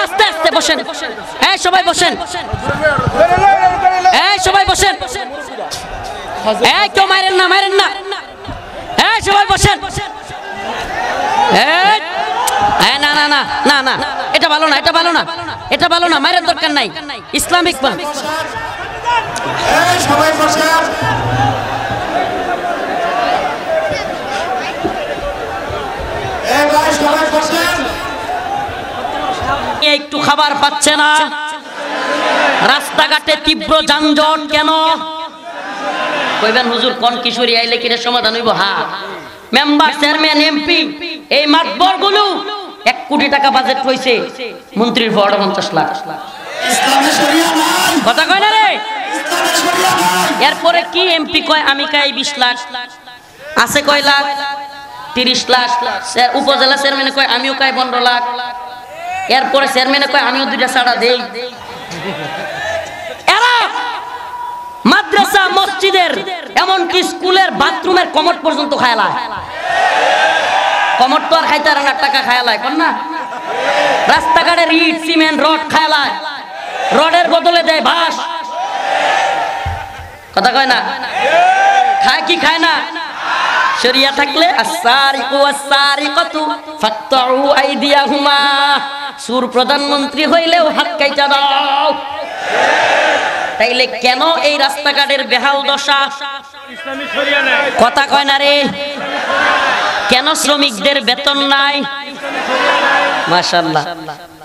আস্তে আস্তে বসেন, সবাই বসেন, সবাই বসেন, কেউ মারেন না, মারেন না, সবাই বসেন। না না না না না, এটা ভালো না, এটা ভালো না, এটা ভালো না, মায়ের দরকার নাই, ইসলামিক সবাই বসেন। একটু খাবার পাচ্ছে না, রাস্তাঘাটে তীব্র যানজট কেন? কইবেন হুজুর কোন কিশোরী আইলে কিরে সমাধান হইব? হ্যাঁ, মেম্বার, চেয়ারম্যান, এমপি, এই মাতবর গুলো 1 কোটি টাকা বাজেট হইছে, মন্ত্রীর ভাড়া 50 লাখ। কথা কয় না রে? এরপরে কি এমপি কয় আমি কাই 20 লাখ, আছে কয় লাখ, 30 লাখ। উপজেলা চেয়ারম্যানে কয় আমিও কাই 15 লাখ। এরপরে চেয়ারম্যানে কয় আমিও 2টা ছাড়া দেই। এরা মাদ্রাসা, মসজিদের, এমনকি স্কুলের বাথরুমের কমোড পর্যন্ত খায়লা। কমোড তো আর খাইতে আর টাকা খায়লায় কোন না। রাস্তাঘাটের ইট, সিমেন্ট, রড খায়লায়, রডের বদলে দেয় বাঁশ। কথা কয় না? খায় কি খায় না? শরিয়া থাকলে আস-সারিকু ওয়াস-সারিকাতু ফাকতাউ আইদিয়াহুমা, সুর প্রধানমন্ত্রী হইলেও হাত কাইটা দাও। তাইলে কেন এই রাস্তাঘাটের বেহাল দশা? কথা কয় না রে? কেন শ্রমিকদের বেতন নাই? মাশাআল্লাহ,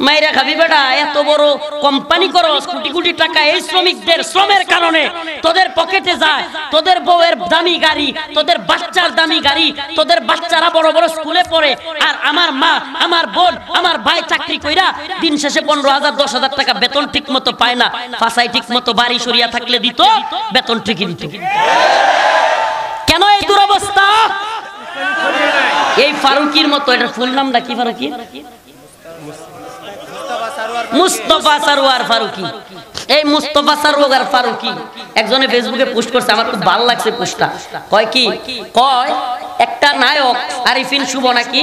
মাইরা খাবি বেটা, এত বড় কোম্পানি করো, কোটি কোটি টাকা এই শ্রমিকদের শ্রমের কারণে তোদের পকেটে যায়। তোদের বউয়ের দামি গাড়ি, তোদের বাচ্চার দামি গাড়ি, তোদের বাচ্চারা বড় বড় স্কুলে পড়ে, আর আমার মা, আমার বোন, আমার ভাই চাকরি কইরা দিন শেষে 15,000 10,000 টাকা বেতন ঠিক মতো পায় না। ফাঁসাই ঠিক মতো বাড়ি সরিয়া থাকলে দিত, বেতন ঠিকই দিত। কেন এই দুরবস্থা? এই ফারুকির মতো, এটার ফুল নামটা কি? ফারুকি, মুস্তাফা সরওয়ার ফারুকি। এই মুস্তাফা সরওয়ার ফারুকি একজনে ফেসবুকে পোস্ট করছে, আমার খুব ভালো লাগছে পোস্টটা। কয় কি? কয় একটা নায়ক আরিফিন শুভ নাকি,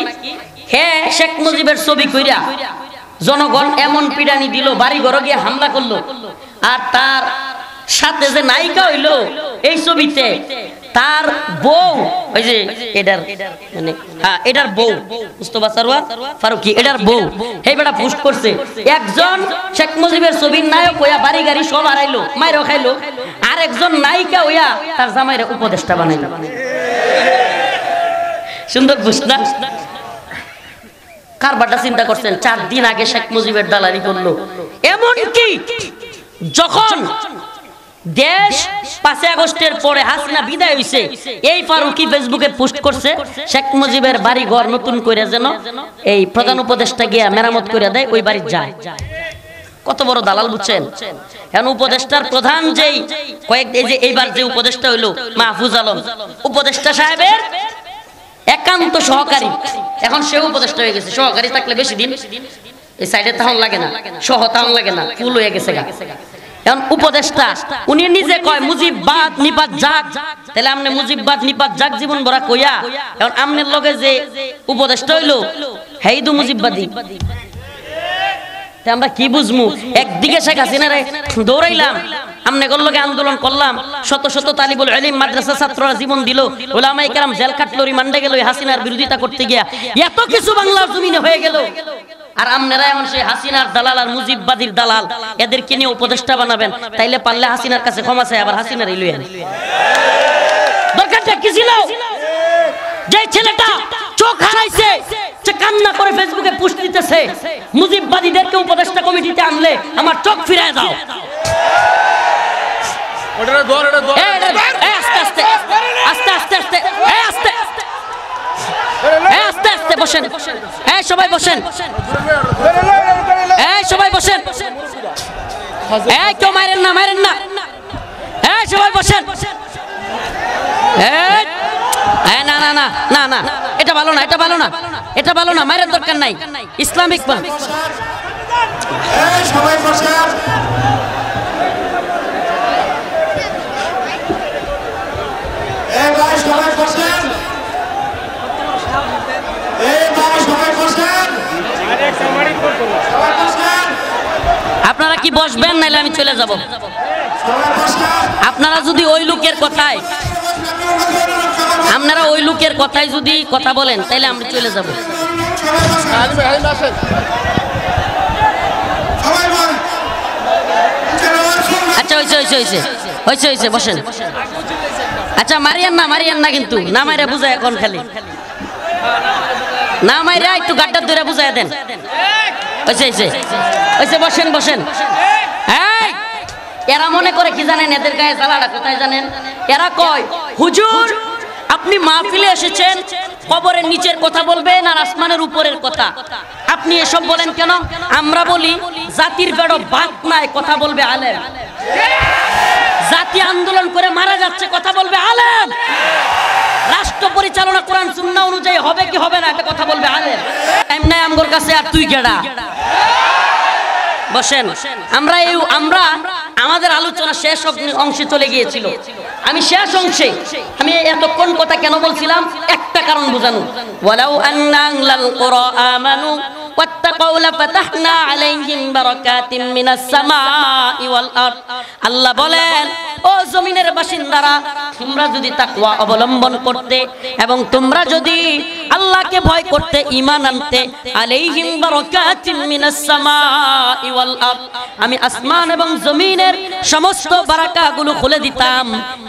হ্যাঁ, শেখ মুজিবের ছবি কইরা জনগণ এমন পিডানি দিল, বাড়ি ঘরে গিয়ে হামলা করলো, আর তার সাথে যে নায়িকা হইলো এই ছবিতে তার বউ, ওই যে এটার মানে এটার বউ মুস্তাফা সরওয়ার ফারুকি, এটার বউ, এই বেটা পোস্ট করছে। একজন শেখ মুজিবের ছবির নায়ক হইয়া বাড়ি গাড়ি সব হারাইলো, মাইরও খাইলো, আর একজন নায়িকা হইয়া তার জামাইরে উপদেষ্টা বানাইলো। সুন্দর পোস্ট না? কারবারটা চিন্তা করছেন? 4 দিন আগে শেখ মুজিবের দালালি করলো। এমনকি যখন দেশ 5 আগস্টের পরে হাসিনা বিদায় হইছে, এই ফারুকি ফেসবুকে পোস্ট করছে শেখ মুজিবের বাড়ি ঘর নতুন করে যেন এই প্রধান উপদেষ্টা গিয়া মেরামত করে দেয়, ওই বাড়ি যায়। কত বড় দালাল বুঝছেন? এখন উপদেষ্টার প্রধান যেই এই যে এইবার যে উপদেষ্টা হইলো মাহফুজ আলম, উপদেষ্টা সাহেবের একান্ত সহকারী, এখন সেও উপদেষ্টা হয়ে গেছে। সহকারী থাকলে বেশি দিন এই সাইডে তাহলে লাগে না, সহ তাহলে লাগে না, ফুল হয়ে গেছে গা। এখন উপদেষ্টা উনি নিজে কয় মুজিববাদ নিপাত যাক, তাহলে আমনে মুজিববাদ নিপাত যাক জীবন ভরা কইয়া, এখন আমনের লগে যে উপদেষ্টা হইলো হেইদু মুজিববাদী। আমরা কি বুঝমু? একদিকে শেখ হাসিনারে দৌড়াইলাম, আমনে গল্লকে আন্দোলন করলাম, শত শত তালিবুল ইলম মাদ্রাসা ছাত্ররা জীবন দিল, উলামায়ে কেরাম জেল কাটলো, রিমান্ডে গেল হাসিনার বিরোধিতা করতে গিয়া, এত কিছু বাংলার জমিনে হয়ে গেল। আর আমনেরা এমন সেই হাসিনার দালাল আর মুজিববাদীর দালাল, এদেরকে নিয়ে উপদেষ্টা বানাবেন, তাইলে পারলে হাসিনার কাছে ক্ষমা চাই, আবার হাসিনার ইলুয়েন। দরকারটা কি ছিল? যে ছেলেটা চোখ হারাইছে, সে কান্না করে ফেসবুকে পোস্ট দিতেছে মুজিববাদীদেরকে উপদেষ্টা কমিটিতে আনলে আমার চোখ ফিরায় দাও। আস্তে আস্তে আস্তে আস্তে আস্তে আস্তে আস্তে আস্তে বসেন, সবাই বসেন, সবাই বসেন, কেউ মারেন না, মারেন না, সবাই বসেন। না না না না না, এটা ভালো না, এটা ভালো না, এটা ভালো না, মায়ের দরকার নাই, ইসলামিক সবাই বসেন। সবাই বসেন। আপনারা কি বসবেন নাহলে আমি চলে যাব? আপনারা যদি ওই লোকের কথায় যদি কথা বলেন তাহলে আমরা চলে যাব। আচ্ছা হয়েছে বসেন। আচ্ছা মারিয়ান না কিন্তু না মাইরা বুঝায় এখন খালি না মাইরা একটু গাড্ডার ধরে বুঝায় দেন। হয়েছে বসেন। এরা মনে করে কি জানেন, এদের গায়ে জ্বালাটা কোথায় জানেন? এরা কয় হুজুর আপনি মাহফিলে এসেছেন, কবরের নিচের কথা বলবেন আর আসমানের উপরের কথা, আপনি এসব বলেন কেন? আমরা বলি জাতির বেড়ো বাত নাই, কথা বলবে আলেম। জাতি আন্দোলন করে মারা যাচ্ছে, কথা বলবে আলেম। রাষ্ট্র পরিচালনা কোরআন সুন্নাহ অনুযায়ী হবে কি হবে না এটা কথা বলবে আলেম। টাইম নাই আমগোর কাছে, আর তুই কেডা? বসেন। আমরা আমাদের আলোচনা শেষ অংশে চলে গিয়েছিল। আমি শেষ অংশে আমি এতক্ষণ কথা কেন বলছিলাম, একটা কারণ বোঝানো। ওয়ালাউ আন্না আহলাল কুরা আমানু ওয়াত্তাকাউ লাফাতাহনা আলাইহিম বারাকাতিম মিনাস সামাই ওয়াল আরদ। আল্লাহ বলেন, ও জমিনের বাসিন্দারা, তোমরা যদি তাকওয়া অবলম্বন করতে এবং তোমরা যদি আল্লাহকে ভয় করতে, ঈমান আনতে, আলাইহিম বারাকাতিম মিনাস সামাই ওয়াল আরদ, আমি আসমান এবং জমিনের সমস্ত বারাকাগুলো খুলে দিতাম।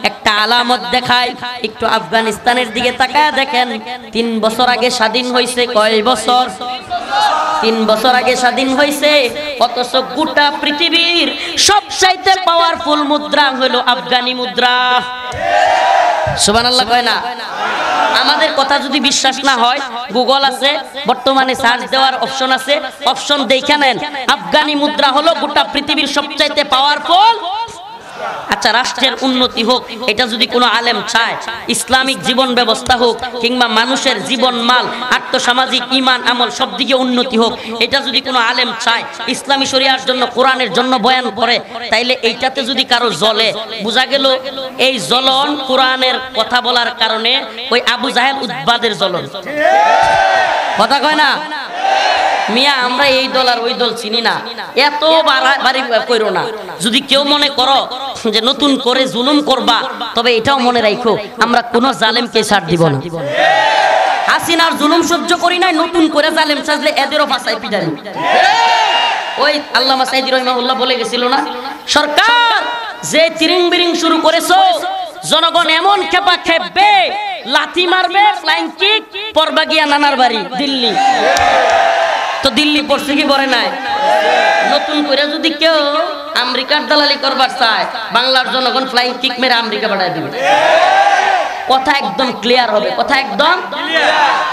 একটা আলামত দেখাই, একটু আফগানিস্তানের দিকে তাকায় দেখেন। 3 বছর আগে স্বাধীন হয়েছে। কয় বছর? 3 বছর আগে স্বাধীন হয়েছে। অথচ গোটা পৃথিবীর সবচাইতে পাওয়ারফুল মুদ্রা হলো আফগানি মুদ্রা। সুবহানাল্লাহ কয় না? আমাদের কথা যদি বিশ্বাস না হয়, গুগল আছে, বর্তমানে সার্চ দেওয়ার অপশন আছে, অপশন দেখে নেন। আফগানি মুদ্রা হলো গোটা পৃথিবীর সবচাইতে পাওয়ারফুল। আচ্ছা, রাষ্ট্রের উন্নতি হোক এটা যদি কোনো আলেম চায়, ইসলামিক জীবন ব্যবস্থা হোক কিংবা মানুষের জীবন মাল আর্থসামাজিক ঈমান আমল সব দিকে উন্নতি হোক, এটা যদি কোনো আলেম চায়, ইসলামী শরিয়ার জন্য কোরআনের জন্য বয়ান করে, তাইলে এইটাতে যদি কারো জ্বলে, বোঝা গেল এই জ্বলন কোরআনের কথা বলার কারণে ওই আবু জাহেল উদ্বাদের জ্বলন। কথা কয় না মিয়া? আমরা এই দল আর ওই দল চিনি না, এত বাড়ি কইরো না। যদি কেউ মনে করো যে নতুন করে জুলুম করবা, তবে এটাও মনে রাখো আমরা কোন জালেমকে ছাড় দিব না। হাসিনার জুলুম সহ্য করি নাই, নতুন করে জালেম সাজলে এদেরও ফাঁসাই পিটানি। ওই আল্লামা সাইদি রহিমাহুল্লাহ বলে গেছিল না, সরকার যে তিরিং বিরিং শুরু করেছো, জনগণ এমন খেপা খেপবে, লাথি মারবে, ফ্লাইং কিক, পরবা গিয়া নানার বাড়ি দিল্লি। তো দিল্লি পড়ছে কি পড়ে নাই? নতুন করে যদি কেউ আমেরিকার দালালি করবার চায়, বাংলার জনগণ ফ্লাইং কিক মেরে আমেরিকা পাঠায় দিবে। কথা একদম ক্লিয়ার হবে, কথা একদম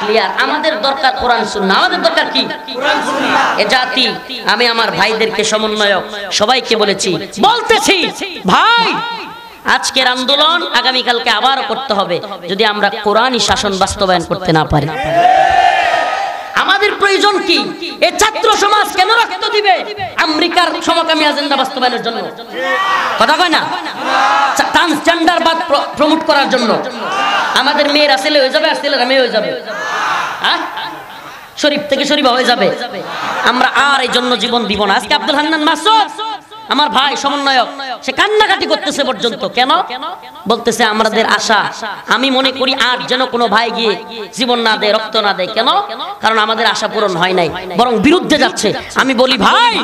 ক্লিয়ার। আমাদের দরকার কোরআন সুন্নাহ। আমাদের দরকার কি? কোরআন সুন্নাহ। এ জাতি, আমি আমার ভাইদেরকে সমন্বয়ক সবাইকে বলতেছি, ভাই আজকের আন্দোলন আগামীকালকে আবার করতে হবে যদি আমরা কোরআনী শাসন বাস্তবায়ন করতে না পারি। আমাদের প্রয়োজন কি? এই ছাত্র সমাজ কেন রক্ত দিবে আমেরিকার সমকামী এজেন্ডা বাস্তবায়নের জন্য? কথা কয় না? ট্রান্সজেন্ডারবাদ প্রমোট করার জন্য। আমাদের মেয়েরা ছেলে হয়ে যাবে আর ছেলেরা মেয়ে হয়ে যাবে, শরীফ থেকে শরীফা হয়ে যাবে। আমরা আর এই জন্য জীবন দিব না। আজকে আব্দুল হান্নান মাসুদ আমার ভাই সমন্বয়ক, সে কান্নাকাটি করতেছে পর্যন্ত। কেন? বলতেছে আমাদের আশা, আমি মনে করি আর যেন কোনো ভাই গিয়ে জীবন না দেয়, রক্ত না দেয়। কেন? কারণ আমাদের আশা পূরণ হয় নাই, বরং বিরুদ্ধে যাচ্ছে। আমি বলি ভাই,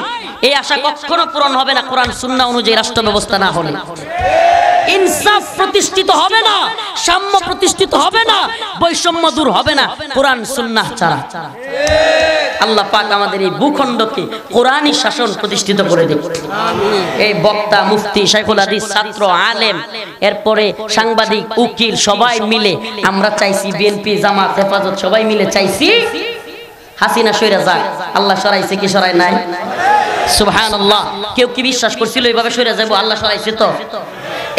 এই আশা কখনো পূরণ হবে না কোরআন সুন্নাহ অনুযায়ী রাষ্ট্র ব্যবস্থা না হলে। ইনসাফ প্রতিষ্ঠিত হবে না, সাম্য প্রতিষ্ঠিত হবে না, বৈষম্য দূর হবে না কোরআন সুন্নাহ ছাড়া। আল্লাহ পাক আমাদের এই ভূখণ্ডকে কোরআনী শাসন প্রতিষ্ঠিত করে দেবে। এই বক্তা, মুফতি, শাইখুল হাদিস, ছাত্র, আলেম, এরপরে সাংবাদিক, উকিল সবাই মিলে আমরা চাইছি, বিএনপি, জামাত, হেফাজত সবাই মিলে চাইছি হাসিনা সইরা যাক। আল্লাহ সরাইছে কি সরাই নাই? সুবহানাল্লাহ। কেউ কি বিশ্বাস করছিল এইভাবে সইরা যাবো? আল্লাহ সরাইছে তো।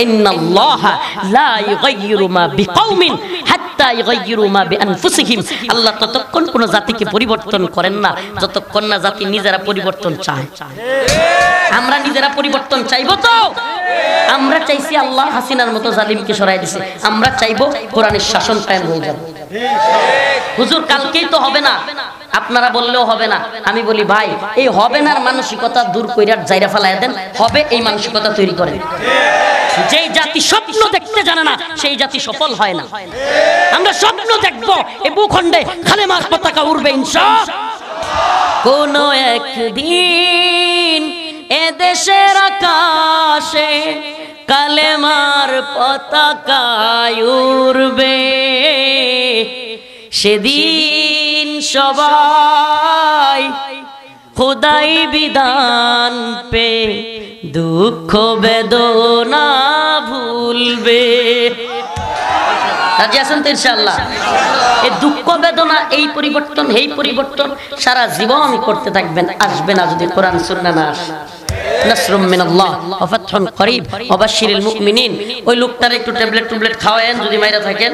ইন্নাল্লাহা লা ইউগাইয়িরু মা বিকাউমিন হাত্তা ইউগাইয়িরু মা বিআনফুসিহিম। আল্লাহ ততক্ষণ কোন জাতিকে পরিবর্তন করেন না যতক্ষণ না জাতি নিজেরা পরিবর্তন চায়। আমরা নিজেরা পরিবর্তন চাইবো তো? আমরা চাইছি আল্লাহ হাসিনার মতো জালিমকে সরাই দিছে, আমরা চাইবো কোরআনের শাসন কায়েম হয়ে যাবে। হুজুর কালকেই তো হবে না, আপনারা বললেও হবে না, আমি বলি ভাই এই হবে না মানসিকতা দূর কইরা জায়গা ফেলায় দেন, হবে এই মানসিকতা তৈরি করেন। যেই জাতি স্বপ্ন দেখতে জানে না সেই জাতি সফল হয় না। আমরা স্বপ্ন দেখব এই ভূখণ্ডে কালেমার পতাকা উড়বে ইনশাআল্লাহ। কোন একদিন এ দেশের আকাশে কালেমার পতাকা উড়বে, সেদিন সবাই খোদাই বিধান পে দুঃখ বেদনা ভুলবে। রাজি আছেন তো ইনশাআল্লাহ? এই দুঃখ বেদনা, এই পরিবর্তন, এই পরিবর্তন সারা জীবন করতে থাকবেন, আসবে না যদি কোরআন সুন্নাহ না আসে। নাসরুম মিনাল্লাহ ওয়া ফাতহুন করিব ওয়া বাশশিরিল মুমিনিন। ওই লোকটার একটু ট্যাবলেট খাওয়ায়েন যদি মাইরা থাকেন।